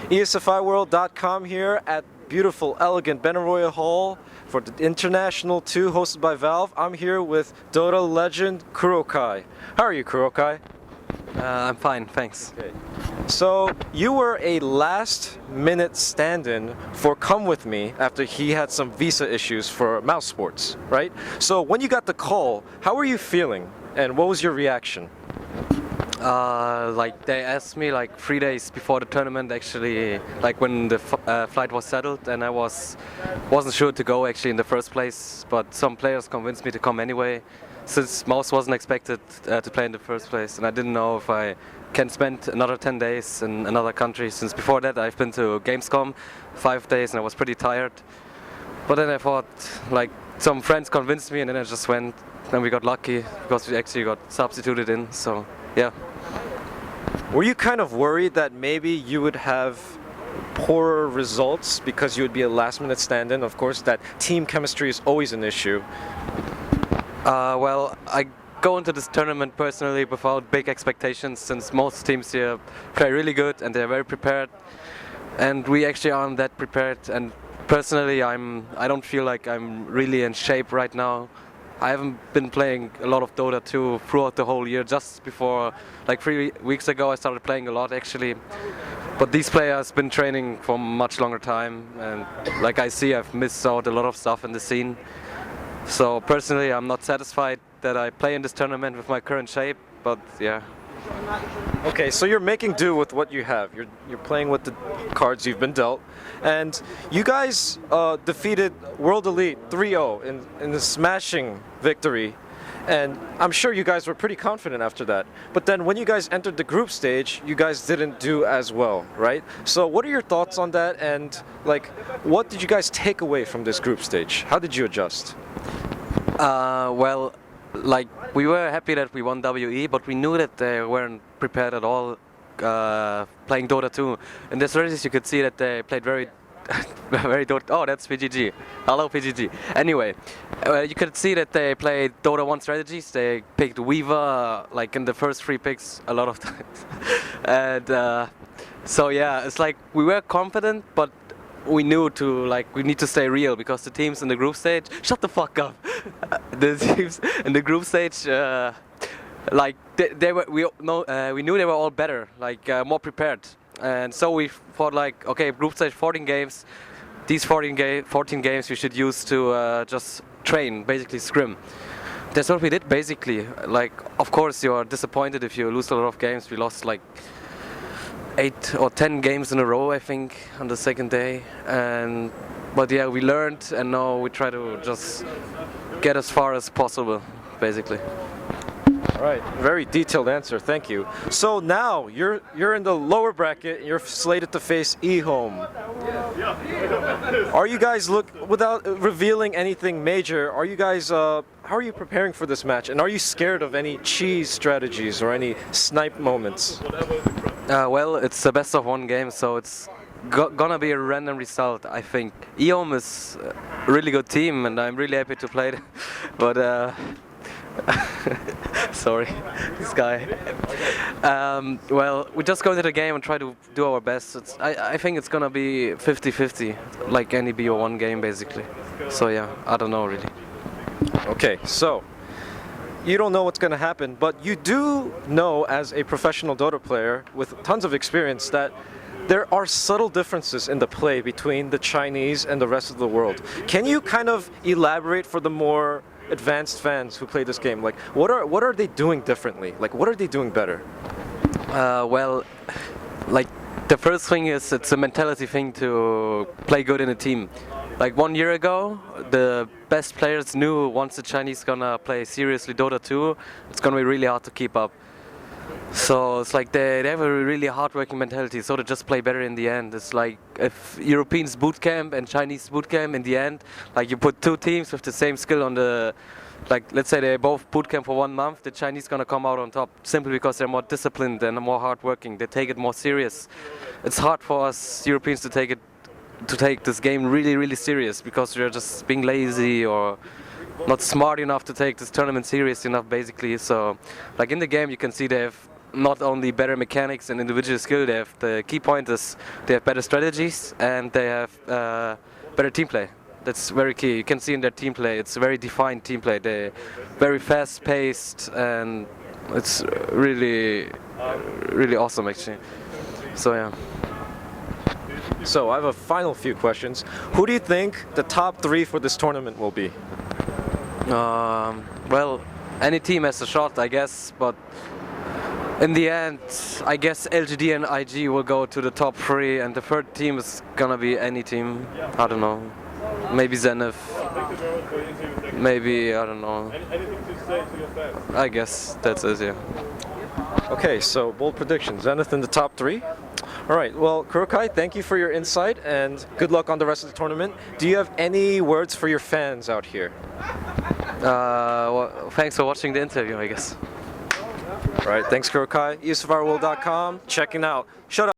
ESFIWorld.com here at beautiful, elegant Benaroya Hall for the International 2 hosted by Valve. I'm here with Dota legend Kurokai. How are you, Kurokai? I'm fine, thanks. Okay. So, you were a last-minute stand-in for Come With Me after he had some visa issues for Mouse Sports, right? So, when you got the call, how were you feeling and what was your reaction? Like they asked me like 3 days before the tournament, actually, like when the flight was settled, and I wasn't sure to go actually in the first place, but some players convinced me to come anyway, since Mouse wasn't expected to play in the first place, and I didn't know if I can spend another 10 days in another country, since before that I've been to Gamescom 5 days and I was pretty tired. But then I thought, like, some friends convinced me, and then I just went, and we got lucky because we actually got substituted in, so yeah. Were you kind of worried that maybe you would have poorer results because you would be a last-minute stand-in? Of course, that team chemistry is always an issue. Well, I go into this tournament personally without big expectations, since most teams here play really good and they're very prepared, and we actually aren't that prepared. And personally, I don't feel like I'm really in shape right now. I haven't been playing a lot of Dota 2 throughout the whole year. Just before, like 3 weeks ago, I started playing a lot actually. But these players been training for much longer time, and like I see, I've missed out a lot of stuff in the scene. So personally, I'm not satisfied that I play in this tournament with my current shape, but yeah. Okay, so you're making do with what you have. You're playing with the cards you've been dealt, and you guys defeated World Elite 3-0 in a smashing victory, and I'm sure you guys were pretty confident after that. But then when you guys entered the group stage, you guys didn't do as well, right? So what are your thoughts on that, and like, what did you guys take away from this group stage? How did you adjust? Well, like, we were happy that we won WE, but we knew that they weren't prepared at all playing Dota 2. In the strategies you could see that they played very Dota. Oh, that's PGG. Hello, PGG. Anyway, you could see that they played Dota 1 strategies. They picked Weaver like in the first 3 picks a lot of times. And so yeah, it's like we were confident, but we knew we need to stay real, because the teams in the group stage, shut the fuck up. The teams in the group stage, like we knew they were all better, like more prepared, and so we thought like, okay, group stage 14 games, these 14 games we should use to just train, basically scrim. That's what we did basically. Like, of course you are disappointed if you lose a lot of games. We lost like 8 or 10 games in a row, I think, on the second day. But yeah, we learned, and now we try to just get as far as possible, basically. All right, very detailed answer, thank you. So now you're in the lower bracket. You're slated to face eHome. Are you guys without revealing anything major? Are you guys how are you preparing for this match? And are you scared of any cheese strategies or any snipe moments? Well, it's the best of 1 game, so it's gonna be a random result, I think. eHome is a really good team, and I'm really happy to play it. But sorry, this guy. Well, we just go into the game and try to do our best. I think it's gonna be 50-50, like any BO1 game, basically. So yeah, I don't know really. Okay, so you don't know what's going to happen, but you do know, as a professional Dota player with tons of experience, that there are subtle differences in the play between the Chinese and the rest of the world. Can you kind of elaborate for the more advanced fans who play this game? Like, what are they doing differently? Like, what are they doing better? Well, like, the first thing is it's a mentality thing to play good in a team. Like 1 year ago, the best players knew once the Chinese gonna play seriously Dota 2, it's gonna be really hard to keep up. So it's like they have a really hard-working mentality, so they just play better in the end. It's like if Europeans bootcamp and Chinese bootcamp in the end, like you put 2 teams with the same skill on the, like let's say they both bootcamp for 1 month, the Chinese gonna come out on top simply because they're more disciplined and more hard-working. They take it more serious. It's hard for us Europeans to take this game really serious, because we're just being lazy or not smart enough to take this tournament serious enough, basically. So like in the game you can see they have not only better mechanics and individual skill. They have the key point is they have better strategies and they have better team play. That's very key. You can see in their team play, it's a very defined team play. They're very fast-paced and it's really, really awesome actually. So yeah. So I have a final few questions. Who do you think the top 3 for this tournament will be? Well, any team has a shot, I guess, but in the end, I guess LGD and IG will go to the top 3, and the third team is gonna be any team. I don't know. Maybe Zenith. Maybe, I don't know. Anything to say to your fans? I guess that's it, yeah. Okay, so bold prediction, Zenith in the top 3. All right, well, Kurokai, thank you for your insight and good luck on the rest of the tournament. Do you have any words for your fans out here? Well, thanks for watching the interview, I guess. All right, thanks Kurokai. ESFRworld.com, checking out. Shut up.